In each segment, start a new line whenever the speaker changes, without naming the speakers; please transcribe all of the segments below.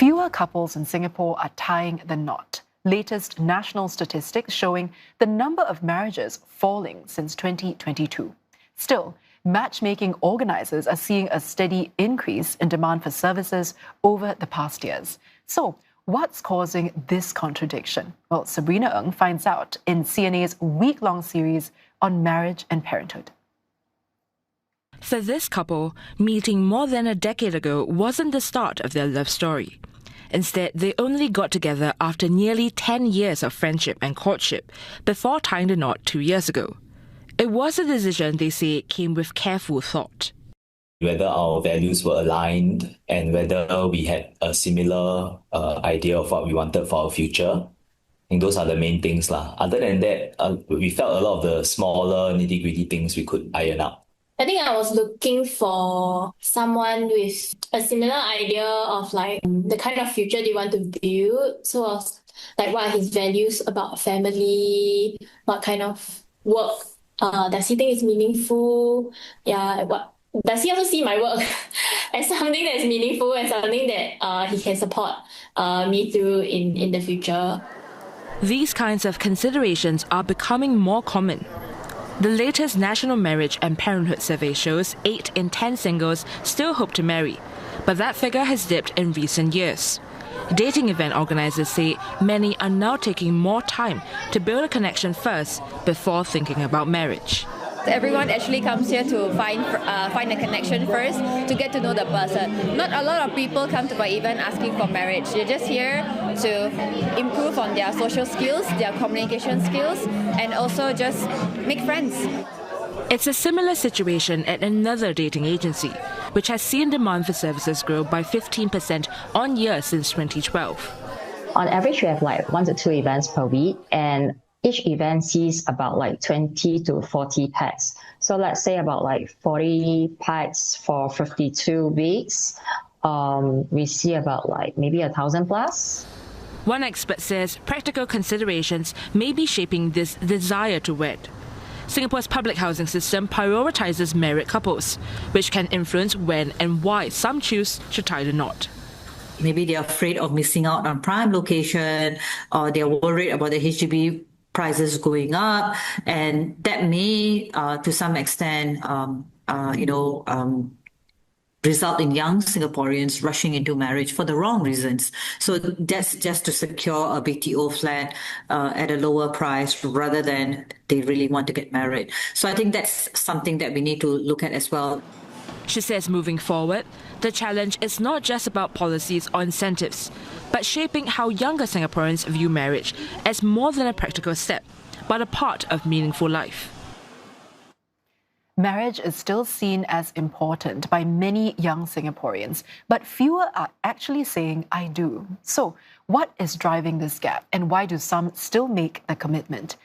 Fewer couples in Singapore are tying the knot. Latest national statistics showing the number of marriages falling since 2022. Still, matchmaking organisers are seeing a steady increase in demand for services over the past years. So, what's causing this contradiction? Well, Sabrina Ng finds out in CNA's week-long series on marriage and parenthood.
For this couple, meeting more than a decade ago wasn't the start of their love story. Instead, they only got together after nearly 10 years of friendship and courtship before tying the knot 2 years ago. It was a decision they say came with careful thought.
Whether our values were aligned and whether we had a similar idea of what we wanted for our future. I think those are the main things. Other than that, we felt a lot of the smaller nitty-gritty things we could iron out.
I think I was looking for someone with a similar idea of like the kind of future they want to build. So I was like, what are his values about family? What kind of work does he think is meaningful? Yeah, what does he also see my work as something that is meaningful and something that he can support me through in the future?
These kinds of considerations are becoming more common. The latest National Marriage and Parenthood Survey shows 8 in 10 singles still hope to marry, but that figure has dipped in recent years. Dating event organisers say many are now taking more time to build a connection first before thinking about marriage.
Everyone actually comes here to find a connection first, to get to know the person. Not a lot of people come to my event asking for marriage. They're just here to improve on their social skills, their communication skills, and also just make friends.
It's a similar situation at another dating agency, which has seen demand for services grow by 15% on year since 2012.
On average, we have like 1 to 2 events per week, and each event sees about like 20 to 40 packs. So let's say about like 40 packs for 52 weeks. We see about like maybe 1,000 plus.
One expert says practical considerations may be shaping this desire to wed. Singapore's public housing system prioritizes married couples, which can influence when and why some choose to tie the knot.
Maybe they're afraid of missing out on prime location, or they're worried about the HDB prices going up, and that may, to some extent, result in young Singaporeans rushing into marriage for the wrong reasons. So that's just to secure a BTO flat at a lower price rather than they really want to get married. So I think that's something that we need to look at as well.
She says moving forward, the challenge is not just about policies or incentives, but shaping how younger Singaporeans view marriage as more than a practical step, but a part of meaningful life.
Marriage is still seen as important by many young Singaporeans, but fewer are actually saying, I do. So, what is driving this gap, and why do some still make the commitment?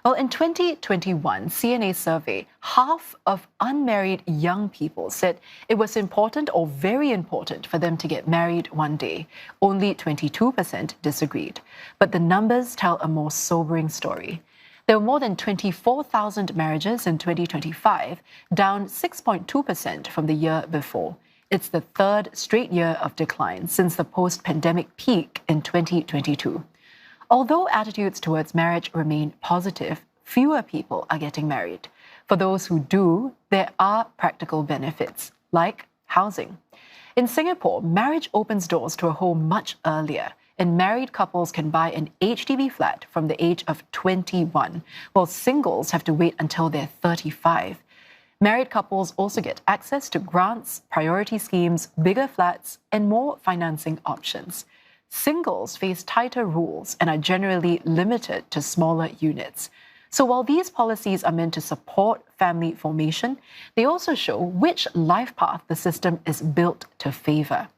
Well, in 2021 CNA survey, half of unmarried young people said it was important or very important for them to get married one day. Only 22% disagreed. But the numbers tell a more sobering story. There were more than 24,000 marriages in 2025, down 6.2% from the year before. It's the third straight year of decline since the post-pandemic peak in 2022. Although attitudes towards marriage remain positive, fewer people are getting married. For those who do, there are practical benefits, like housing. In Singapore, marriage opens doors to a home much earlier, and married couples can buy an HDB flat from the age of 21, while singles have to wait until they're 35. Married couples also get access to grants, priority schemes, bigger flats, and more financing options. Singles face tighter rules and are generally limited to smaller units. So while these policies are meant to support family formation, they also show which life path the system is built to favour.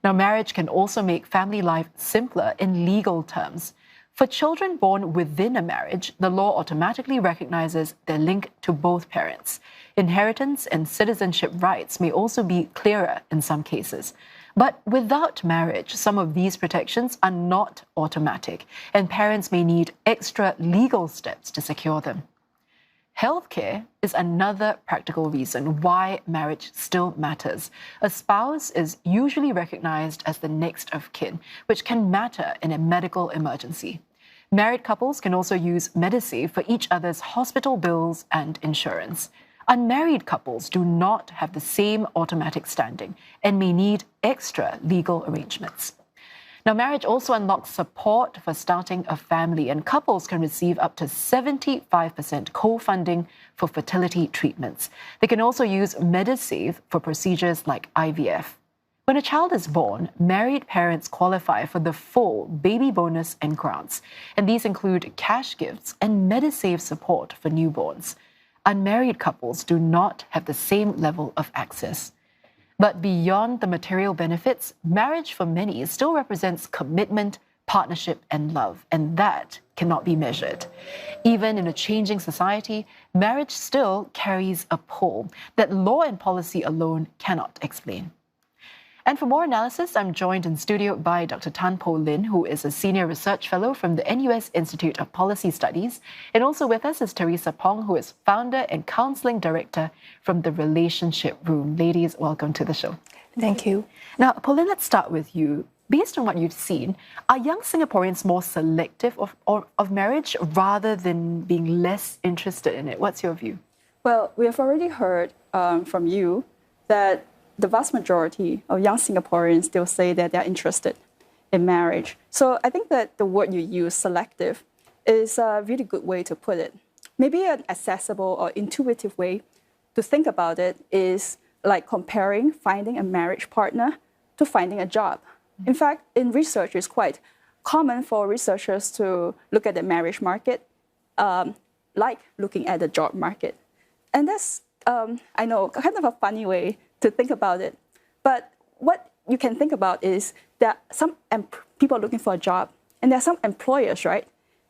Now, marriage can also make family life simpler in legal terms. For children born within a marriage, the law automatically recognises their link to both parents. Inheritance and citizenship rights may also be clearer in some cases. But without marriage, some of these protections are not automatic, and parents may need extra legal steps to secure them. Healthcare is another practical reason why marriage still matters. A spouse is usually recognized as the next of kin, which can matter in a medical emergency. Married couples can also use Medisave for each other's hospital bills and insurance. Unmarried couples do not have the same automatic standing and may need extra legal arrangements. Now, marriage also unlocks support for starting a family, and couples can receive up to 75% co-funding for fertility treatments. They can also use Medisave for procedures like IVF. When a child is born, married parents qualify for the full baby bonus and grants, and these include cash gifts and Medisave support for newborns. Unmarried couples do not have the same level of access. But beyond the material benefits, marriage for many still represents commitment, partnership, and love, and that cannot be measured. Even in a changing society, marriage still carries a pull that law and policy alone cannot explain. And for more analysis, I'm joined in studio by Dr. Tan Po Lin, who is a Senior Research Fellow from the NUS Institute of Policy Studies. And also with us is Teresa Pong, who is Founder and Counseling Director from the Relationship Room. Ladies, welcome to the show.
Thank you.
Now, Po Lin, let's start with you. Based on what you've seen, are young Singaporeans more selective of marriage rather than being less interested in it? What's your view?
Well, we have already heard from you that the vast majority of young Singaporeans still say that they're interested in marriage. So I think that the word you use, selective, is a really good way to put it. Maybe an accessible or intuitive way to think about it is like comparing finding a marriage partner to finding a job. In fact, in research, it's quite common for researchers to look at the marriage market like looking at the job market. And that's, I know, kind of a funny way to think about it. But what you can think about is that some people are looking for a job, and there are some employers, right?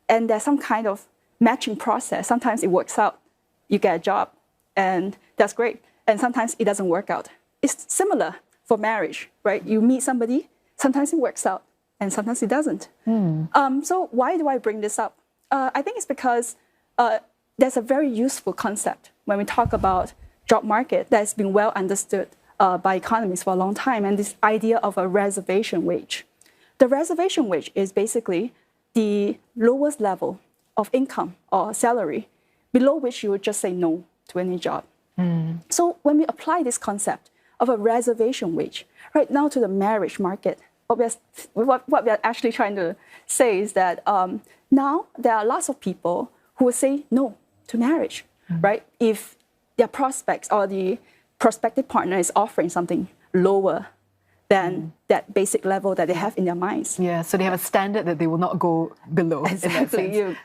And there's some kind of matching process. Sometimes it works out, you get a job, and that's great. And sometimes it doesn't work out. It's similar for marriage, right? You meet somebody, sometimes it works out, and sometimes it doesn't. So why do I bring this up? I think it's because there's a very useful concept when we talk about job market that's been well understood by economists for a long time, and this idea of a reservation wage. The reservation wage is basically the lowest level of income or salary below which you would just say no to any job. So when we apply this concept of a reservation wage right now to the marriage market, what we are actually trying to say is that now there are lots of people who will say no to marriage, right? If their prospects or the prospective partner is offering something lower than that basic level that they have in their minds.
Yeah, so they have a standard that they will not go below.
Exactly,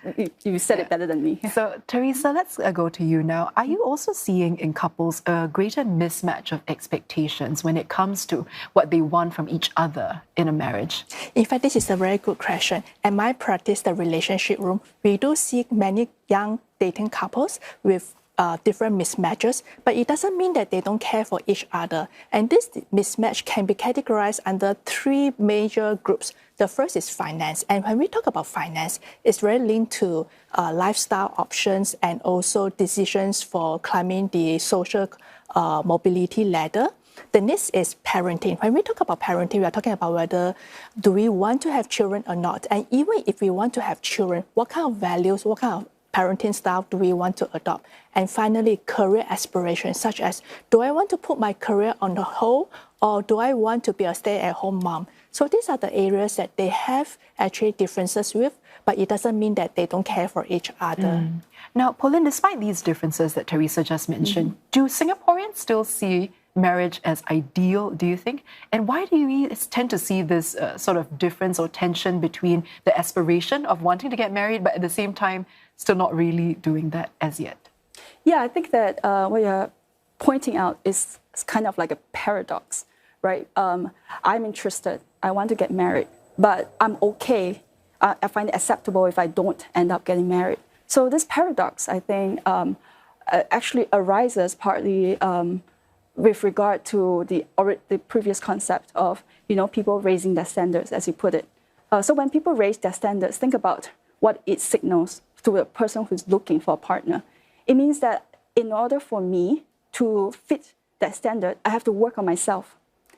you said it better than me.
So, Teresa, let's go to you now. Are you also seeing in couples a greater mismatch of expectations when it comes to what they want from each other in a marriage?
In fact, this is a very good question. At my practice, the relationship room, we do see many young dating couples with different mismatches, but it doesn't mean that they don't care for each other. And this mismatch can be categorized under three major groups. The first is finance. And when we talk about finance, it's very linked to lifestyle options and also decisions for climbing the social mobility ladder. The next is parenting. When we talk about parenting, we are talking about whether do we want to have children or not. And even if we want to have children, what kind of values, what kind of parenting style do we want to adopt? And finally, career aspirations, such as, do I want to put my career on the hold, or do I want to be a stay-at-home mom? So these are the areas that they have actually differences with, but it doesn't mean that they don't care for each other.
Now, Po Lin, despite these differences that Teresa just mentioned, do Singaporeans still see marriage as ideal, do you think? And why do we tend to see this sort of difference or tension between the aspiration of wanting to get married, but at the same time, still not really doing that as yet?
Yeah, I think that what you're pointing out is kind of like a paradox, right? I'm interested, I want to get married, but I'm okay. I find it acceptable if I don't end up getting married. So this paradox, I think, actually arises partly with regard to the previous concept of, people raising their standards, as you put it. So when people raise their standards, think about what it signals to a person who's looking for a partner. it means that in order for me to fit that standard, I have to work on myself.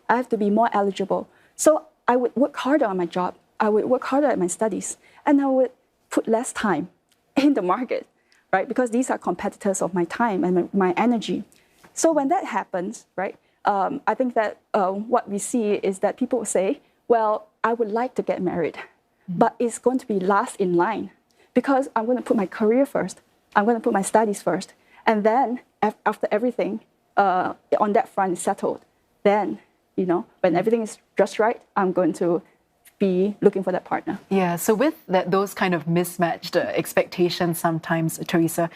I have to be more eligible. So I would work harder on my job. I would work harder at my studies. And I would put less time in the market, right? Because these are competitors of my time and my energy. So when that happens, right, I think that what we see is that people say, well, I would like to get married, but it's going to be last in line because I'm going to put my career first. I'm going to put my studies first. And then after everything on that front is settled, then, when everything is just right, I'm going to be looking for that partner.
Yeah, so with those kind of mismatched expectations sometimes, Teresa,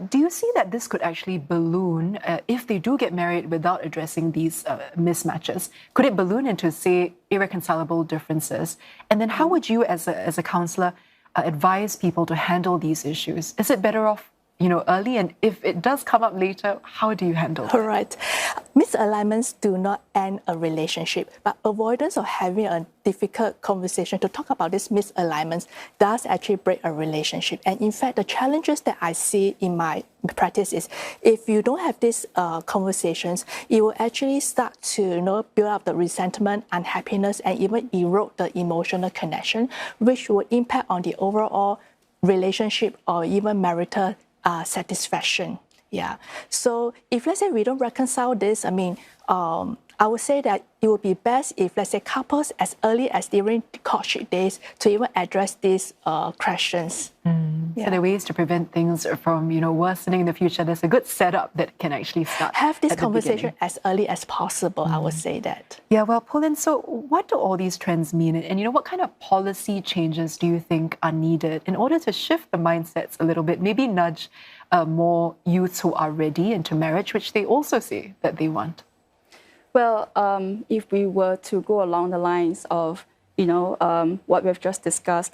do you see that this could actually balloon if they do get married without addressing these mismatches? Could it balloon into, say, irreconcilable differences? And then how would you, as a counselor, advise people to handle these issues? Is it better off early? And if it does come up later, how do you handle it?
All right. Misalignments do not end a relationship, but avoidance of having a difficult conversation to talk about these misalignments does actually break a relationship. And in fact, the challenges that I see in my practice is if you don't have these conversations, it will actually start to build up the resentment, unhappiness, and even erode the emotional connection, which will impact on the overall relationship or even marital satisfaction. Yeah. So if, let's say, we don't reconcile this, I would say that it would be best if, let's say, couples as early as during the courtship days to even address these questions.
So there are ways to prevent things from, worsening in the future. There's a good setup that can actually start.
Have this conversation as early as possible, I would say that.
Yeah, well, Pauline, so what do all these trends mean? And, what kind of policy changes do you think are needed in order to shift the mindsets a little bit, maybe nudge more youths who are ready into marriage, which they also say that they want?
Well, if we were to go along the lines of, what we've just discussed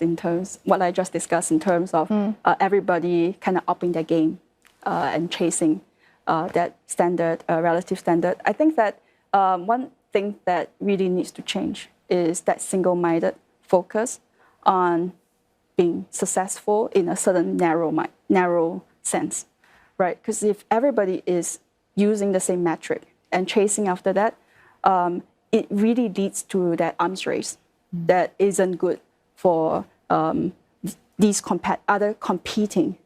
what I just discussed in terms of everybody kind of upping their game and chasing that standard, relative standard, I think that one thing that really needs to change is that single-minded focus on being successful in a certain narrow sense, right? Because if everybody is using the same metric and chasing after that, it really leads to that arms race that isn't good for these other competing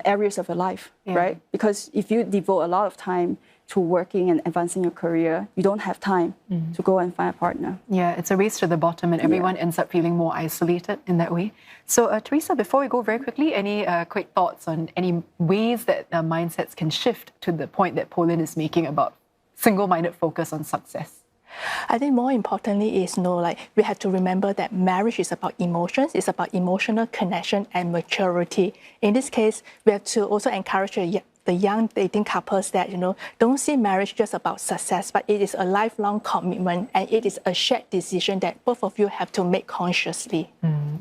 areas of your life, right? Because if you devote a lot of time to working and advancing your career, you don't have time to go and find a partner.
Yeah, it's a race to the bottom and everyone ends up feeling more isolated in that way. So, Teresa, before we go very quickly, any quick thoughts on any ways that mindsets can shift to the point that Pauline is making about single-minded focus on success?
I think more importantly is, we have to remember that marriage is about emotions, it's about emotional connection and maturity. In this case, we have to also encourage the young dating couples that, don't see marriage just about success, but it is a lifelong commitment and it is a shared decision that both of you have to make consciously.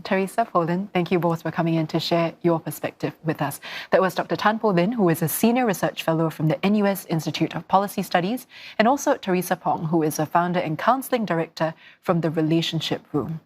Teresa, Pauline, thank you both for coming in to share your perspective with us. That was Dr. Tan Po Lin, who is a Senior Research Fellow from the NUS Institute of Policy Studies, and also Teresa Pong, who is a Founder and Counselling Director from the Relationship Room.